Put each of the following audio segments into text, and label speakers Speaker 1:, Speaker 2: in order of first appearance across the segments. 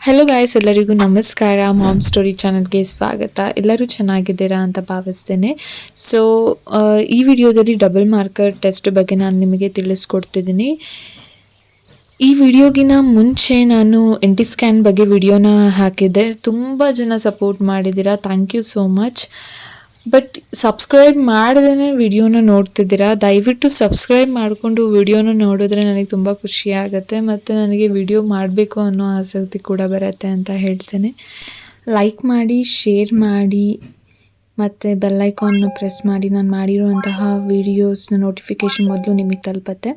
Speaker 1: Hello guys, ಎಲ್ಲರಿಗೂ ನಮಸ್ಕಾರ. Ma'am story ಚಾನಲ್ಗೆ ಸ್ವಾಗತ. ಎಲ್ಲರೂ ಚೆನ್ನಾಗಿದ್ದೀರಾ ಅಂತ ಭಾವಿಸ್ತೇನೆ. ಸೊ ಈ ವಿಡಿಯೋದಲ್ಲಿ ಡಬಲ್ ಮಾರ್ಕರ್ ಟೆಸ್ಟ್ ಬಗ್ಗೆ ನಾನು ನಿಮಗೆ ತಿಳಿಸ್ಕೊಡ್ತಿದ್ದೀನಿ. ಈ ವಿಡಿಯೋಗಿನ ಮುಂಚೆ ನಾನು NT ಸ್ಕ್ಯಾನ್ ಬಗ್ಗೆ ವಿಡಿಯೋನ ಹಾಕಿದ್ದೆ. ತುಂಬ ಜನ ಸಪೋರ್ಟ್ ಮಾಡಿದ್ದೀರಾ, thank you so much. But subscribe ಮಾಡದೇ ವಿಡಿಯೋನ ನೋಡ್ತಿದ್ದೀರಾ. ದಯವಿಟ್ಟು ಸಬ್ಸ್ಕ್ರೈಬ್ ಮಾಡಿಕೊಂಡು ವಿಡಿಯೋನ ನೋಡಿದ್ರೆ ನನಗೆ ತುಂಬ ಖುಷಿ ಆಗುತ್ತೆ ಮತ್ತು ನನಗೆ ವಿಡಿಯೋ ಮಾಡಬೇಕು ಅನ್ನೋ ಆಸಕ್ತಿ ಕೂಡ ಬರುತ್ತೆ ಅಂತ ಹೇಳ್ತೇನೆ. ಲೈಕ್ ಮಾಡಿ, ಶೇರ್ ಮಾಡಿ ಮತ್ತು ಬೆಲ್ ಐಕಾನ್ನ ಪ್ರೆಸ್ ಮಾಡಿ. ನಾನು ಮಾಡಿರುವಂತಹ ವೀಡಿಯೋಸ್ನ ನೋಟಿಫಿಕೇಷನ್ ಮೊದಲು ನಿಮಗೆ ತಲುಪತ್ತೆ.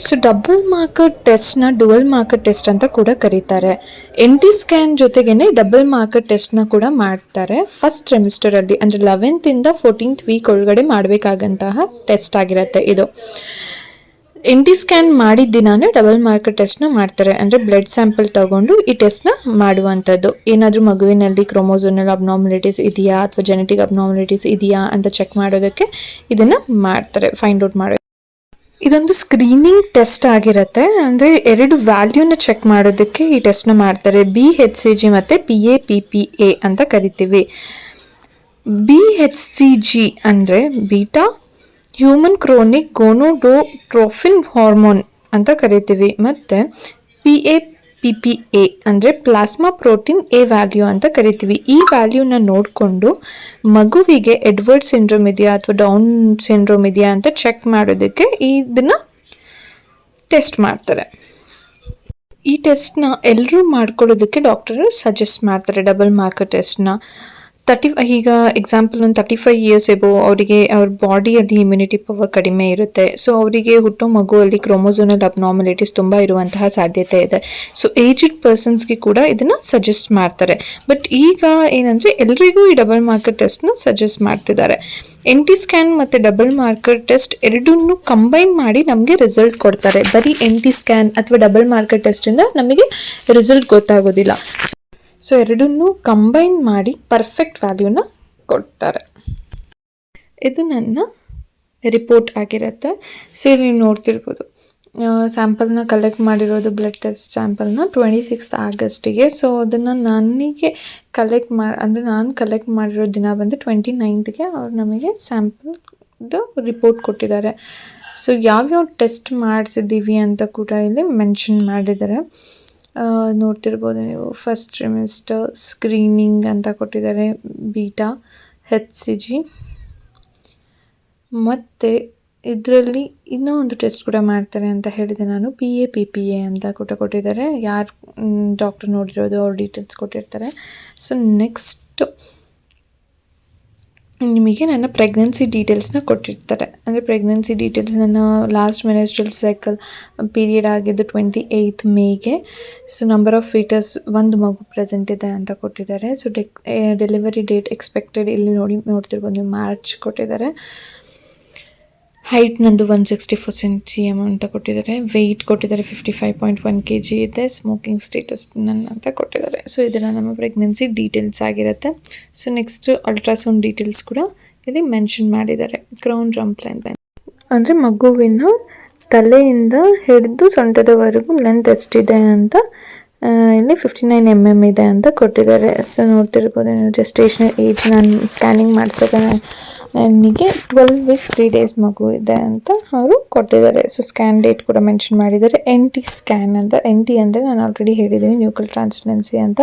Speaker 1: ಸೊ ಡಬಲ್ ಮಾರ್ಕರ್ ಟೆಸ್ಟ್ನ ಡುವಲ್ ಮಾರ್ಕರ್ ಟೆಸ್ಟ್ ಅಂತ ಕೂಡ ಕರೀತಾರೆ. NT ಸ್ಕ್ಯಾನ್ ಜೊತೆಗೇನೆ ಡಬಲ್ ಮಾರ್ಕರ್ ಟೆಸ್ಟ್ನ ಕೂಡ ಮಾಡ್ತಾರೆ. ಫಸ್ಟ್ ಸೆಮಿಸ್ಟರಲ್ಲಿ ಅಂದರೆ 11th 14th ವೀಕ್ ಒಳಗಡೆ ಮಾಡಬೇಕಾಗಂತಹ ಟೆಸ್ಟ್ ಆಗಿರುತ್ತೆ ಇದು. NT ಸ್ಕ್ಯಾನ್ ಮಾಡಿದ ದಿನಾನೇ ಡಬಲ್ ಮಾರ್ಕರ್ ಟೆಸ್ಟ್ನ ಮಾಡ್ತಾರೆ. ಅಂದರೆ ಬ್ಲಡ್ ಸ್ಯಾಂಪಲ್ ತಗೊಂಡು ಈ ಟೆಸ್ಟ್ನ ಮಾಡುವಂಥದ್ದು. ಏನಾದರೂ ಮಗುವಿನಲ್ಲಿ ಕ್ರೋಮೋಸೋನಲ್ ಅಬ್ನಾರ್ಮಲಿಟೀಸ್ ಇದೆಯಾ ಅಥವಾ ಜೆನೆಟಿಕ್ ಅಬ್ನಾರ್ಮಲಿಟೀಸ್ ಇದೆಯಾ ಅಂತ ಚೆಕ್ ಮಾಡೋದಕ್ಕೆ ಇದನ್ನು ಮಾಡ್ತಾರೆ, ಫೈಂಡ್ ಔಟ್ ಮಾಡೋದು. ಇದೊಂದು ಸ್ಕ್ರೀನಿಂಗ್ ಟೆಸ್ಟ್ ಆಗಿರುತ್ತೆ. ಅಂದರೆ 2 ವ್ಯಾಲ್ಯೂನ ಚೆಕ್ ಮಾಡೋದಕ್ಕೆ ಈ ಟೆಸ್ಟ್ನ ಮಾಡ್ತಾರೆ. BHCG ಮತ್ತು PAPPA ಅಂತ ಕರಿತೀವಿ. BHCG ಅಂದರೆ ಬೀಟಾ ಹ್ಯೂಮನ್ ಕ್ರೋನಿಕ್ ಗೋನೋಡೋಟ್ರೋಫಿನ್ ಹಾರ್ಮೋನ್ ಅಂತ ಕರಿತೀವಿ. ಮತ್ತು PAPPA ಅಂದರೆ ಪ್ಲಾಸ್ಮಾ ಪ್ರೋಟೀನ್ A ವ್ಯಾಲ್ಯೂ ಅಂತ ಕರಿತೀವಿ. ಈ ವ್ಯಾಲ್ಯೂನ ನೋಡಿಕೊಂಡು ಮಗುವಿಗೆ ಎಡ್ವರ್ಡ್ ಸಿಂಡ್ರೋಮ್ ಇದೆಯಾ ಅಥವಾ ಡೌನ್ ಸಿಂಡ್ರೋಮ್ ಇದೆಯಾ ಅಂತ ಚೆಕ್ ಮಾಡೋದಕ್ಕೆ ಇದನ್ನು ಟೆಸ್ಟ್ ಮಾಡ್ತಾರೆ. ಈ ಟೆಸ್ಟ್ನ ಎಲ್ಲರೂ ಮಾಡ್ಕೊಳ್ಳೋದಕ್ಕೆ ಡಾಕ್ಟರು ಸಜೆಸ್ಟ್ ಮಾಡ್ತಾರೆ. ಡಬಲ್ ಮಾರ್ಕರ್ ಟೆಸ್ಟ್ನ ಈಗ ಎಕ್ಸಾಂಪಲ್ ಒಂದು 35 years ಎಬೋ ಅವರಿಗೆ ಅವ್ರ ಬಾಡಿಯಲ್ಲಿ ಇಮ್ಯುನಿಟಿ ಪವರ್ ಕಡಿಮೆ ಇರುತ್ತೆ. ಸೊ ಅವರಿಗೆ ಹುಟ್ಟೋ ಮಗುವಲ್ಲಿ ಕ್ರೋಮೋಸೋನಲ್ ಅಬ್ನಾರ್ಮಲಿಟೀಸ್ ತುಂಬ ಇರುವಂತಹ ಸಾಧ್ಯತೆ ಇದೆ. ಸೊ ಏಜ್ಡ್ ಪರ್ಸನ್ಸ್ಗೆ ಕೂಡ ಇದನ್ನು ಸಜೆಸ್ಟ್ ಮಾಡ್ತಾರೆ. ಬಟ್ ಈಗ ಏನಂದರೆ ಎಲ್ರಿಗೂ ಈ ಡಬಲ್ ಮಾರ್ಕರ್ ಟೆಸ್ಟ್ನ ಸಜೆಸ್ಟ್ ಮಾಡ್ತಿದ್ದಾರೆ. NT ಸ್ಕ್ಯಾನ್ ಮತ್ತು ಡಬಲ್ ಮಾರ್ಕರ್ ಟೆಸ್ಟ್ ಎರಡನ್ನೂ ಕಂಬೈನ್ ಮಾಡಿ ನಮಗೆ ರಿಸಲ್ಟ್ ಕೊಡ್ತಾರೆ. ಬರೀ NT ಸ್ಕ್ಯಾನ್ ಅಥವಾ ಡಬಲ್ ಮಾರ್ಕರ್ ಟೆಸ್ಟಿಂದ ನಮಗೆ ರಿಸಲ್ಟ್ ಗೊತ್ತಾಗೋದಿಲ್ಲ. ಸೊ ಎರಡನ್ನೂ ಕಂಬೈನ್ ಮಾಡಿ ಪರ್ಫೆಕ್ಟ್ ವ್ಯಾಲ್ಯೂನ ಕೊಡ್ತಾರೆ. ಇದು ನನ್ನ ರಿಪೋರ್ಟ್ ಆಗಿರುತ್ತೆ. ಸೊ ಇಲ್ಲಿ ನೀವು ನೋಡ್ತಿರ್ಬೋದು, ಸ್ಯಾಂಪಲ್ನ ಕಲೆಕ್ಟ್ ಮಾಡಿರೋದು ಬ್ಲಡ್ ಟೆಸ್ಟ್ ಸ್ಯಾಂಪಲ್ನ 26th Augustಗೆ. ಸೊ ಅದನ್ನು ನನಗೆ ನಾನು ಕಲೆಕ್ಟ್ ಮಾಡಿರೋ ದಿನ ಬಂದು 29th ಅವ್ರು ನಮಗೆ ಸ್ಯಾಂಪಲ್ದು ರಿಪೋರ್ಟ್ ಕೊಟ್ಟಿದ್ದಾರೆ. ಸೊ ಯಾವ್ಯಾವ ಟೆಸ್ಟ್ ಮಾಡಿಸಿದ್ದೀವಿ ಅಂತ ಕೂಡ ಇಲ್ಲಿ ಮೆನ್ಷನ್ ಮಾಡಿದ್ದಾರೆ. ನೋಡ್ತಿರ್ಬೋದು ನೀವು. ಫಸ್ಟ್ ಟ್ರಿಮಿಸ್ಟರ್ ಸ್ಕ್ರೀನಿಂಗ್ ಅಂತ ಕೊಟ್ಟಿದ್ದಾರೆ, ಬೀಟಾ HCG. ಮತ್ತು ಇದರಲ್ಲಿ ಇನ್ನೂ ಒಂದು ಟೆಸ್ಟ್ ಕೂಡ ಮಾಡ್ತಾರೆ ಅಂತ ಹೇಳಿದೆ ನಾನು, PAPPA ಅಂತ ಕೂಡ ಕೊಟ್ಟಿದ್ದಾರೆ. ಯಾರು ಡಾಕ್ಟರ್ ನೋಡಿರೋದು ಅವ್ರ ಡೀಟೇಲ್ಸ್ ಕೊಟ್ಟಿರ್ತಾರೆ. ಸೊ ನೆಕ್ಸ್ಟು ನಿಮಗೆ ನನ್ನ ಪ್ರೆಗ್ನೆನ್ಸಿ ಡೀಟೇಲ್ಸ್ನ ಕೊಟ್ಟಿರ್ತಾರೆ. ಅಂದರೆ ಪ್ರೆಗ್ನೆನ್ಸಿ ಡೀಟೇಲ್ಸ್ ನನ್ನ ಲಾಸ್ಟ್ ಮೆನ್ಸ್ಟ್ರಲ್ ಸೈಕಲ್ ಪೀರಿಯಡ್ ಆಗಿದ್ದು 28th Mayಗೆ. ಸೊ ನಂಬರ್ ಆಫ್ ಫೀಟಸ್ ಒಂದು ಮಗು ಪ್ರೆಸೆಂಟ್ ಇದೆ ಅಂತ ಕೊಟ್ಟಿದ್ದಾರೆ. ಸೊ ಡೆಲಿವರಿ ಡೇಟ್ ಎಕ್ಸ್ಪೆಕ್ಟೆಡ್ ಇಲ್ಲಿ ನೋಡ್ತಿರ್ಬೋದು ನೀವು, ಮಾರ್ಚ್ ಕೊಟ್ಟಿದ್ದಾರೆ. ಹೈಟ್ ನಂದು 164 cm ಅಂತ ಕೊಟ್ಟಿದ್ದಾರೆ. ವೆಯ್ಟ್ ಕೊಟ್ಟಿದ್ದಾರೆ 55.1 kg ಇದೆ. ಸ್ಮೋಕಿಂಗ್ ಸ್ಟೇಟಸ್ ನನ್ನ ಅಂತ ಕೊಟ್ಟಿದ್ದಾರೆ. ಸೊ ಇದನ್ನು ನಮ್ಮ ಪ್ರೆಗ್ನೆನ್ಸಿ ಡೀಟೇಲ್ಸ್ ಆಗಿರುತ್ತೆ. ಸೊ ನೆಕ್ಸ್ಟ್ ಅಲ್ಟ್ರಾಸೌಂಡ್ ಡೀಟೇಲ್ಸ್ ಕೂಡ ಇಲ್ಲಿ ಮೆನ್ಷನ್ ಮಾಡಿದ್ದಾರೆ. ಕ್ರೌನ್ ರಮ್ಪ್ ಲೆಂತ್ ಅಂದರೆ ಮಗುವಿನ ತಲೆಯಿಂದ ಹಿಡಿದು ಸೊಂಟದವರೆಗೂ ಲೆಂತ್ ಎಷ್ಟಿದೆ ಅಂತ ಇಲ್ಲಿ 59 mm ಇದೆ ಅಂತ ಕೊಟ್ಟಿದ್ದಾರೆ. ಸೊ ನೋಡ್ತಿರ್ಬೋದು ನೀವು, ಜೆಸ್ಟೇಷನಲ್ ಏಜ್ ನಾನು ಸ್ಕ್ಯಾನಿಂಗ್ ಮಾಡಿಸಿದಾಗ ನನಗೆ 12 weeks 3 days ಮಗು ಇದೆ ಅಂತ ಅವರು ಕೊಟ್ಟಿದ್ದಾರೆ. ಸೊ ಸ್ಕ್ಯಾನ್ ಡೇಟ್ ಕೂಡ ಮೆನ್ಷನ್ ಮಾಡಿದ್ದಾರೆ. NT ಸ್ಕ್ಯಾನ್ ಅಂತ, NT ಅಂದರೆ ನಾನು ಆಲ್ರೆಡಿ ಹೇಳಿದ್ದೀನಿ, ನ್ಯೂಕ್ಲಿಯರ್ ಟ್ರಾನ್ಸ್ಪರೆನ್ಸಿ ಅಂತ.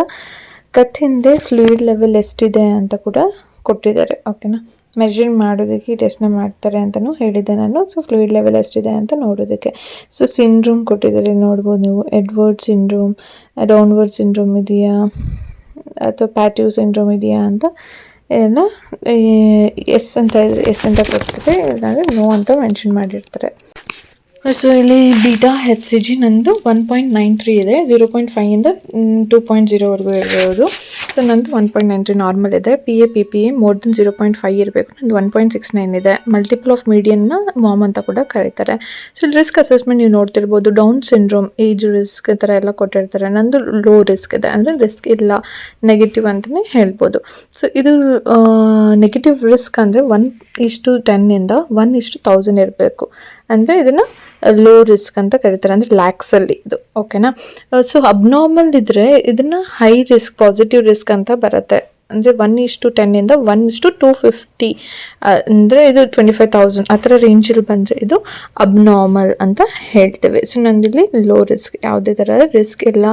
Speaker 1: ಕತ್ತಿಂದೆ ಫ್ಲೂಯಿಡ್ ಲೆವೆಲ್ ಎಷ್ಟಿದೆ ಅಂತ ಕೂಡ ಕೊಟ್ಟಿದ್ದಾರೆ. ಓಕೆನಾ, ಮೆಜರ್ ಮಾಡೋದಕ್ಕೆ ಈ ಟೆಸ್ಟ್ನ ಮಾಡ್ತಾರೆ ಅಂತಲೂ ಹೇಳಿದ್ದೆ ನಾನು. ಸೊ ಫ್ಲೂಯಿಡ್ ಲೆವೆಲ್ ಎಷ್ಟಿದೆ ಅಂತ ನೋಡೋದಕ್ಕೆ. ಸೊ ಸಿಂಡ್ರೋಮ್ ಕೊಟ್ಟಿದ್ದಾರೆ, ನೋಡ್ಬೋದು ನೀವು. ಎಡ್ವರ್ಡ್ ಸಿಂಡ್ರೋಮ್, ಡೌನ್ವರ್ಡ್ ಸಿಂಡ್ರೋಮ್ ಇದೆಯಾ ಅಥವಾ ಪ್ಯಾಟಿವ್ ಸಿಂಡ್ರೋಮ್ ಇದೆಯಾ ಅಂತ ಎಲ್ಲ ಎಸ್ ಅಂತ ಕೊಡ್ತಾರೆ, ಇಲ್ಲಾಂದರೆ ನೋ ಅಂತ ಮೆನ್ಷನ್ ಮಾಡಿರ್ತಾರೆ. ಸೊ ಇಲ್ಲಿ ಬೀಟಾ HCG ನಂದು 1.93 ಇದೆ. 0.5 2.0ವರೆಗೂ ಇರ್ಬೋದು. ಸೊ ನಂದು 1.93 ನಾರ್ಮಲ್ ಇದೆ. PAPPA ಮೋರ್ ದೆನ್ 0.5 ಇರಬೇಕು. ನಂದು 1.69 ಇದೆ. ಮಲ್ಟಿಪಲ್ ಆಫ್ ಮೀಡಿಯನ್ನ ಮಾಮ್ ಅಂತ ಕೂಡ ಕರೀತಾರೆ. ಸೊ ಇಲ್ಲಿ ರಿಸ್ಕ್ ಅಸೆಸ್ಮೆಂಟ್ ನೀವು ನೋಡ್ತಿರ್ಬೋದು. ಡೌನ್ ಸಿಂಡ್ರೋಮ್, ಏಜ್ ರಿಸ್ಕ್ ಈ ಥರ ಎಲ್ಲ ಕೊಟ್ಟಿರ್ತಾರೆ. ನಂದು ಲೋ ರಿಸ್ಕ್ ಇದೆ, ಅಂದರೆ ರಿಸ್ಕ್ ಇಲ್ಲ, ನೆಗೆಟಿವ್ ಅಂತಲೇ ಹೇಳ್ಬೋದು. ಸೊ ಇದು ನೆಗೆಟಿವ್ ರಿಸ್ಕ್ ಅಂದರೆ 1:10 1:1000 ಇರಬೇಕು. ಅಂದರೆ ಇದನ್ನು ಲೋ ರಿಸ್ಕ್ ಅಂತ ಕರೀತಾರೆ, ಅಂದರೆ ಲ್ಯಾಕ್ಸಲ್ಲಿ ಇದು. ಓಕೆನಾ. ಸೊ ಅಬ್ನಾರ್ಮಲ್ ಇದ್ದರೆ ಇದನ್ನು ಹೈ ರಿಸ್ಕ್, ಪಾಸಿಟಿವ್ ರಿಸ್ಕ್ ಅಂತ ಬರುತ್ತೆ. ಅಂದರೆ 1:10 1:250, ಅಂದರೆ ಇದು 25,000 ಆ ಥರ ರೇಂಜಲ್ಲಿ ಬಂದರೆ ಇದು ಅಬ್ನಾರ್ಮಲ್ ಅಂತ ಹೇಳ್ತೇವೆ. ಸೊ ನಂದಿಲ್ಲಿ ಲೋ ರಿಸ್ಕ್, ಯಾವುದೇ ಥರದ ರಿಸ್ಕ್ ಇಲ್ಲ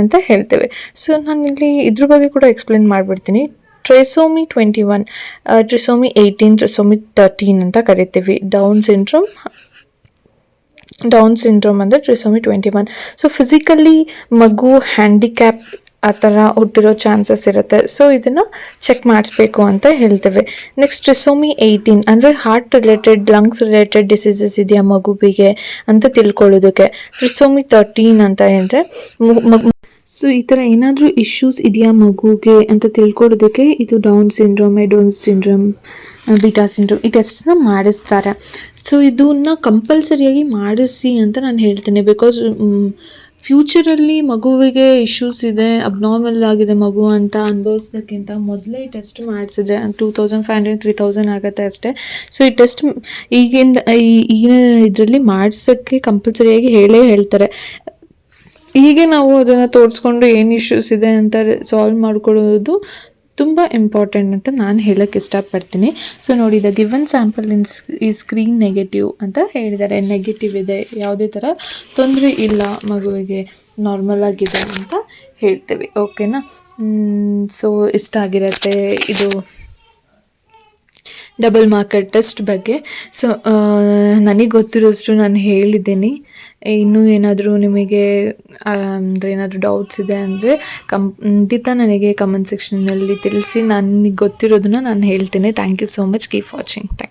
Speaker 1: ಅಂತ ಹೇಳ್ತೇವೆ. ಸೊ ನಾನಿಲ್ಲಿ ಇದ್ರ ಬಗ್ಗೆ ಕೂಡ ಎಕ್ಸ್ಪ್ಲೇನ್ ಮಾಡಿಬಿಡ್ತೀನಿ. ಟ್ರೈಸೋಮಿ 21, ಟ್ರಿಸೋಮಿ 18, ಟ್ರಿಸೋಮಿ 13 ಅಂತ ಕರಿತೀವಿ. ಡೌನ್ ಸಿಂಡ್ರೋಮ್ ಅಂದರೆ ಟ್ರಿಸೋಮಿ 21. ಸೊ ಫಿಸಿಕಲಿ ಮಗು ಹ್ಯಾಂಡಿಕ್ಯಾಪ್ ಆ ಥರ ಹುಟ್ಟಿರೋ ಚಾನ್ಸಸ್ ಇರುತ್ತೆ. ಸೊ ಇದನ್ನು ಚೆಕ್ ಮಾಡಿಸ್ಬೇಕು ಅಂತ ಹೇಳ್ತೇವೆ. ನೆಕ್ಸ್ಟ್ ಟ್ರಿಸೋಮಿ 18 ಅಂದರೆ heart related, lungs related diseases ಇದೆಯಾ ಮಗುವಿಗೆ ಅಂತ ತಿಳ್ಕೊಳ್ಳೋದಕ್ಕೆ. ಟ್ರಿಸೋಮಿ 13 ಅಂತ ಹೇಳಿದ್ರೆ ಸೊ ಈ ಥರ ಏನಾದರೂ ಇಶ್ಯೂಸ್ ಇದೆಯಾ ಮಗುಗೆ ಅಂತ ತಿಳ್ಕೊಳ್ಳೋದಕ್ಕೆ ಇದು ಡೌನ್ ಸಿಂಡ್ರೋಮ್, ಎಡೋನ್ ಸಿಂಡ್ರೋಮ್, ಬೀಟಾ ಸಿಂಡ್ರೋಮ್ ಈ ಟೆಸ್ಟ್ನ ಮಾಡಿಸ್ತಾರೆ. ಸೊ ಇದನ್ನ ಕಂಪಲ್ಸರಿಯಾಗಿ ಮಾಡಿಸಿ ಅಂತ ನಾನು ಹೇಳ್ತೀನಿ. ಬಿಕಾಸ್ ಫ್ಯೂಚರಲ್ಲಿ ಮಗುವಿಗೆ ಇಶ್ಯೂಸ್ ಇದೆ, ಅಬ್ನಾರ್ಮಲ್ ಆಗಿದೆ ಮಗು ಅಂತ ಅನುಭವಿಸೋದಕ್ಕಿಂತ ಮೊದಲೇ ಟೆಸ್ಟ್ ಮಾಡಿಸಿದ್ರೆ 2,500 3,000 ಆಗುತ್ತೆ ಅಷ್ಟೇ. ಸೊ ಈ ಟೆಸ್ಟ್ ಈಗಿನ ಇದರಲ್ಲಿ ಮಾಡಿಸೋಕ್ಕೆ ಕಂಪಲ್ಸರಿಯಾಗಿ ಹೇಳ್ತಾರೆ. ಹೀಗೆ ನಾವು ಅದನ್ನು ತೋರಿಸ್ಕೊಂಡು ಏನು ಇಶ್ಯೂಸ್ ಇದೆ ಅಂತ ಸಾಲ್ವ್ ಮಾಡ್ಕೊಳ್ಳೋದು ತುಂಬ ಇಂಪಾರ್ಟೆಂಟ್ ಅಂತ ನಾನು ಹೇಳೋಕ್ಕೆ ಇಷ್ಟಪಡ್ತೀನಿ. ಸೊ ನೋಡಿ, ದ ಗಿವನ್ ಸ್ಯಾಂಪಲ್ ಈ ಸ್ಕ್ರೀನ್ ನೆಗೆಟಿವ್ ಅಂತ ಹೇಳಿದ್ದಾರೆ. ನೆಗೆಟಿವ್ ಇದೆ, ಯಾವುದೇ ಥರ ತೊಂದರೆ ಇಲ್ಲ, ಮಗುವಿಗೆ ನಾರ್ಮಲ್ ಆಗಿದೆ ಅಂತ ಹೇಳ್ತೇವೆ. ಓಕೆನಾ. ಸೊ ಇಷ್ಟ ಆಗಿರುತ್ತೆ ಇದು ಡಬಲ್ ಮಾರ್ಕರ್ ಟೆಸ್ಟ್ ಬಗ್ಗೆ. ಸೊ ನನಗೆ ಗೊತ್ತಿರೋಷ್ಟು ನಾನು ಹೇಳಿದ್ದೀನಿ. ಇನ್ನೂ ಏನಾದರೂ ನಿಮಗೆ ಅಂದರೆ ಏನಾದರೂ ಡೌಟ್ಸ್ ಇದೆ ಅಂದರೆ ಖಂಡಿತ ನನಗೆ ಕಮೆಂಟ್ ಸೆಕ್ಷನ್ನಲ್ಲಿ ತಿಳಿಸಿ. ನನಗೆ ಗೊತ್ತಿರೋದನ್ನ ನಾನು ಹೇಳ್ತೇನೆ. Thank you so much. Keep watching. Thank you.